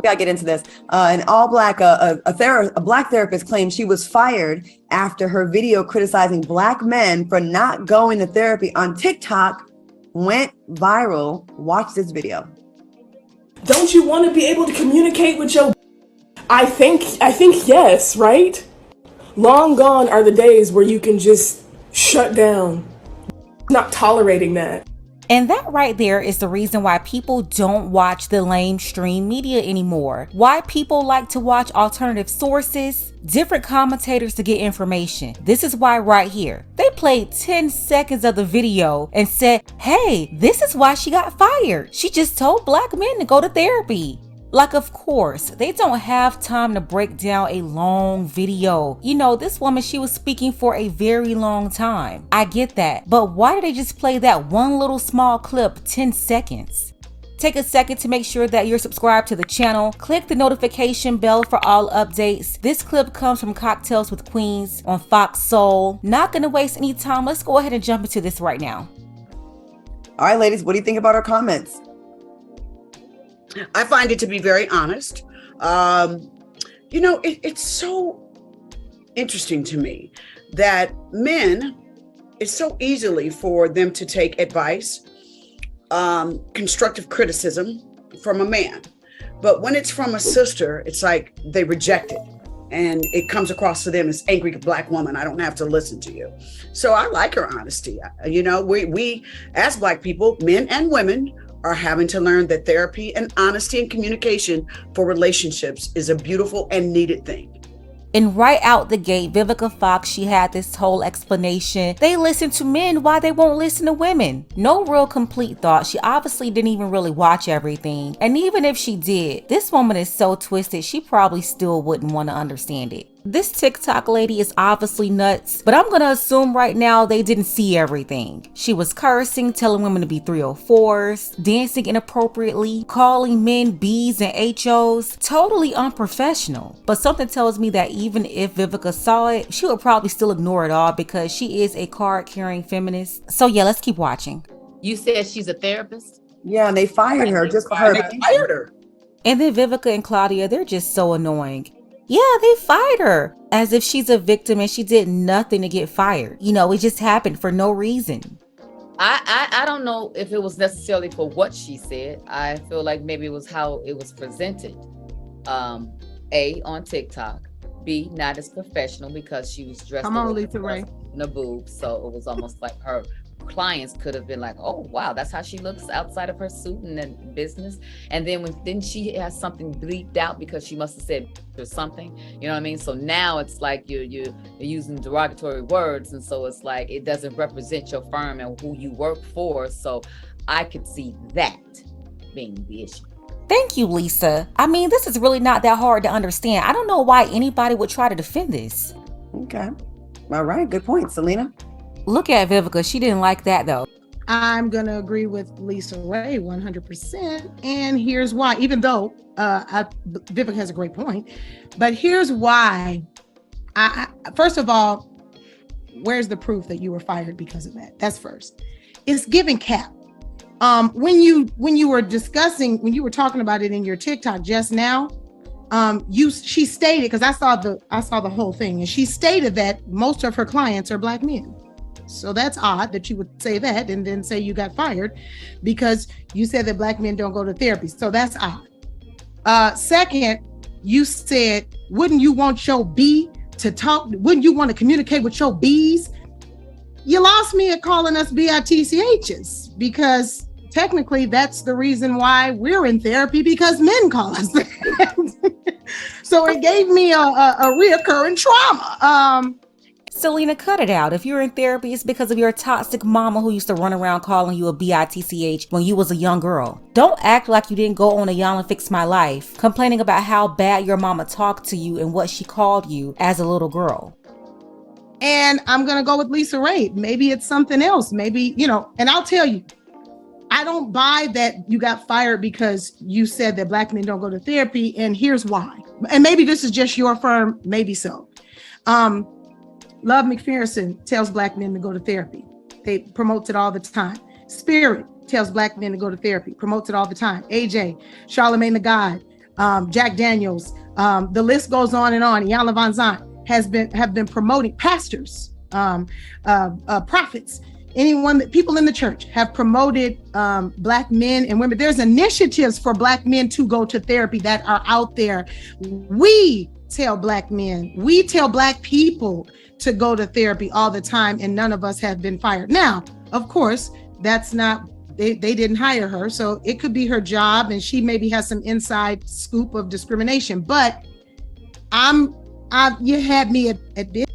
We gotta get into this. An all-black, a black therapist claimed she was fired after her video criticizing black men for not going to therapy on TikTok went viral. Watch this video. Don't you want to be able to communicate with your? I think yes, right? Long gone are the days where you can just shut down. Not tolerating that. And that right there is the reason why people don't watch the lamestream media anymore. Why people like to watch alternative sources, different commentators to get information. This is why right here, they played 10 seconds of the video and said, hey, this is why she got fired. She just told black men to go to therapy. Like, of course, they don't have time to break down a long video. You know, this woman, she was speaking for a very long time. I get that. But why did they just play that one little small clip 10 seconds? Take a second to make sure that you're subscribed to the channel. Click the notification bell for all updates. This clip comes from Cocktails with Queens on Fox Soul. Not gonna waste any time. Let's go ahead and jump into this right now. All right, ladies, what do you think about our comments? I find it to be very honest. You know, it's so interesting to me that men, it's so easily for them to take advice, constructive criticism from a man. But when it's from a sister, it's like they reject it. And it comes across to them as angry black woman. I don't have to listen to you. So I like her honesty. You know, we as black people, men and women, are having to learn that therapy and honesty and communication for relationships is a beautiful and needed thing. And right out the gate, Vivica Fox, she had this whole explanation. They listen to men, why they won't listen to women? No real complete thought. She obviously didn't even really watch everything. And even if she did, this woman is so twisted, she probably still wouldn't want to understand it. This TikTok lady is obviously nuts, but I'm gonna assume right now they didn't see everything. She was cursing, telling women to be 304s, dancing inappropriately, calling men B's and HOs, totally unprofessional. But something tells me that even if Vivica saw it, she would probably still ignore it all because she is a card-carrying feminist. So yeah, let's keep watching. You said she's a therapist? Yeah, and they fired her just for her. They fired her. And then Vivica and Claudia, they're just so annoying. Yeah, they fired her as if she's a victim and she did nothing to get fired. You know, it just happened for no reason. I don't know if it was necessarily for what she said. I feel like maybe it was how it was presented. A, on TikTok. B, not as professional because she was dressed Come on, LisaRaye. in a boob. So it was almost like her clients could have been like, oh wow, that's how she looks outside of her suit and then business. And then she has something bleeped out because she must have said or something, you know what I mean? So now it's like you're using derogatory words, and so it's like it doesn't represent your firm and who you work for. So I could see that being the issue. Thank you, Lisa. I mean, this is really not that hard to understand. I don't know why anybody would try to defend this. Okay. All right. Good point, Selena. Look at Vivica. She didn't like that though. I'm going to agree with LisaRaye 100%. And here's why, even though Vivica has a great point, but here's why. First of all, where's the proof that you were fired because of that? That's first. It's giving cap. When you were talking about it in your TikTok just now, she stated, because I saw the whole thing, and she stated that most of her clients are black men. So that's odd that you would say that and then say you got fired because you said that black men don't go to therapy. So that's odd. Second, you said, wouldn't you want your B to talk? Wouldn't you want to communicate with your B's? You lost me at calling us BITCHs because technically that's the reason why we're in therapy, because men call us that. So it gave me a reoccurring trauma. Selena, cut it out. If you're in therapy, it's because of your toxic mama who used to run around calling you a BITCH when you was a young girl. Don't act like you didn't go on a Y'all and Fix My Life, complaining about how bad your mama talked to you and what she called you as a little girl. And I'm going to go with LisaRaye. Maybe it's something else. Maybe, and I'll tell you, I don't buy that you got fired because you said that black men don't go to therapy. And here's why. And maybe this is just your firm. Maybe so. Love McPherson tells black men to go to therapy. They promotes it all the time. Spirit tells black men to go to therapy, promotes it all the time. AJ, Charlemagne the God, Jack Daniels, the list goes on and on. Iyanla Vanzant have been promoting pastors, prophets, people in the church have promoted Black men and women. There's initiatives for Black men to go to therapy that are out there. We tell Black men, we tell Black people to go to therapy all the time, and none of us have been fired. Now, of course, that's not, they didn't hire her, so it could be her job, and she maybe has some inside scoop of discrimination. But you had me at this,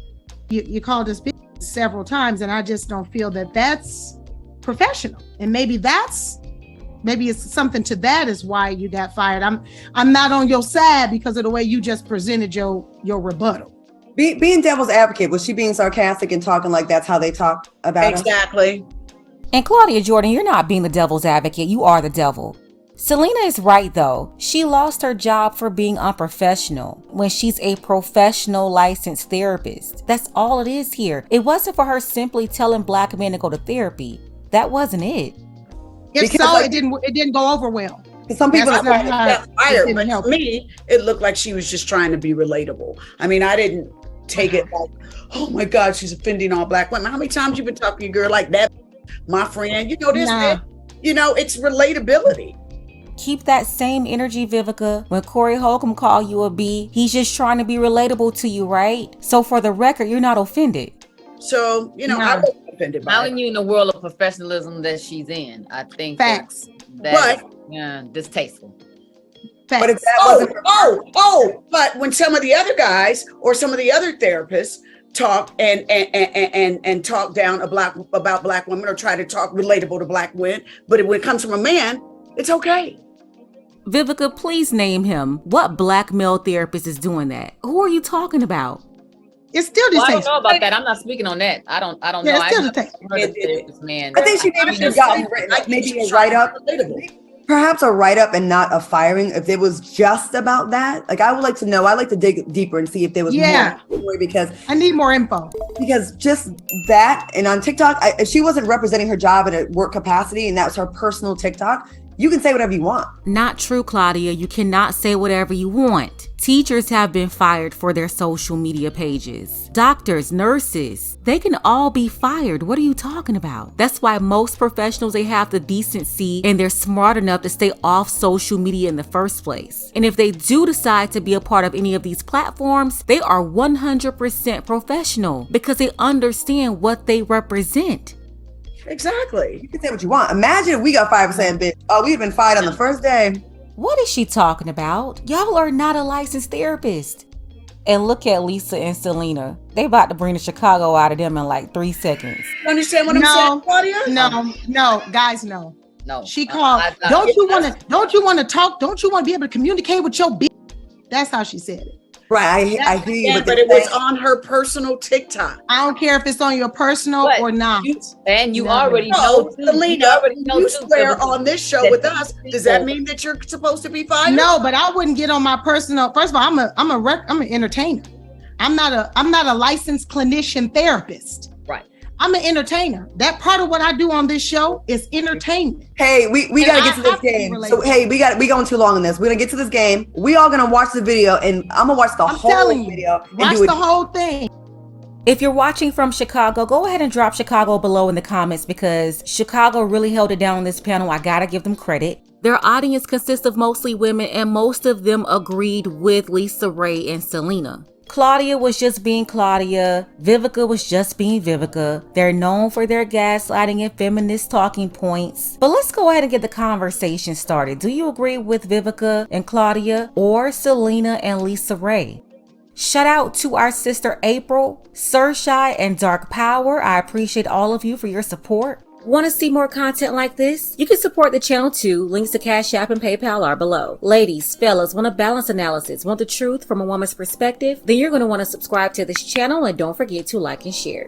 you called us bitch several times, and I just don't feel that that's professional. And maybe it's something to that is why you got fired. I'm not on your side because of the way you just presented your rebuttal. Being devil's advocate, was she being sarcastic and talking like that's how they talk about her? Exactly. And Claudia Jordan, you're not being the devil's advocate. You are the devil. Selena is right, though. She lost her job for being unprofessional when she's a professional licensed therapist. That's all it is here. It wasn't for her simply telling Black men to go to therapy. That wasn't it. If because so, it didn't go over well. Some people got fired, but to me, it looked like she was just trying to be relatable. I mean, I didn't take it like, oh my God, she's offending all Black women. How many times you been talking to a girl like that, my friend? You know this, it's relatability. Keep that same energy, Vivica. When Corey Holcomb called you a B, he's just trying to be relatable to you, right? So for the record, you're not offended. So, I wasn't offended by it. How you in the world of professionalism that she's in? I think facts. That's distasteful. Facts. But if that wasn't but when some of the other guys or some of the other therapists talk and talk down about Black women or try to talk relatable to Black women, but when it comes from a man, it's okay. Vivica, please name him. What Black male therapist is doing that? Who are you talking about? It's still the same. I don't know about that. I'm not speaking on that. I don't know. It's still the man. I think she maybe should have gotten maybe a write-up. Perhaps a write-up and not a firing. If it was just about that, like I would like to know. I'd like to dig deeper and see if there was more, because I need more info. Because just that, and on TikTok, if she wasn't representing her job in a work capacity and that was her personal TikTok, you can say whatever you want. Not true, Claudia. You cannot say whatever you want. Teachers have been fired for their social media pages. Doctors, nurses, they can all be fired. What are you talking about? That's why most professionals, they have the decency and they're smart enough to stay off social media in the first place. And if they do decide to be a part of any of these platforms, they are 100% professional because they understand what they represent. Exactly. You can say what you want. Imagine if we got 5%, bitch. Oh, we'd been fired on the first day. What is she talking about? Y'all are not a licensed therapist. And look at Lisa and Selena. They about to bring the Chicago out of them in like 3 seconds. You understand what I'm saying, Claudia? No, guys, no. No. She called. Don't you want to talk? Don't you want to be able to communicate with your bitch? That's how she said it. Right, I hear you. But it was on her personal TikTok. I don't care if it's on your personal or not. You already know. Selena, you swear on this show with us. Does that mean that you're supposed to be fired? No, but I wouldn't get on my personal. First of all, I'm an entertainer. I'm not a licensed clinician therapist. Right. I'm an entertainer. That part of what I do on this show is entertainment. Hey, we gotta get to this game. So hey, we going too long on this. We're gonna get to this game. We all gonna watch the video, and I'm gonna watch the whole video. Watch the whole thing. If you're watching from Chicago, go ahead and drop Chicago below in the comments because Chicago really held it down on this panel. I gotta give them credit. Their audience consists of mostly women, and most of them agreed with LisaRaye and Selena. Claudia was just being Claudia. Vivica was just being Vivica. They're known for their gaslighting and feminist talking points. But let's go ahead and get the conversation started. Do you agree with Vivica and Claudia or Selena and LisaRaye? Shout out to our sister April, Surshai, and Dark Power. I appreciate all of you for your support. Want to see more content like this? You can support the channel too. Links to Cash App and PayPal are below. Ladies, fellas, want a balanced analysis, want the truth from a woman's perspective? Then you're going to want to subscribe to this channel and don't forget to like and share.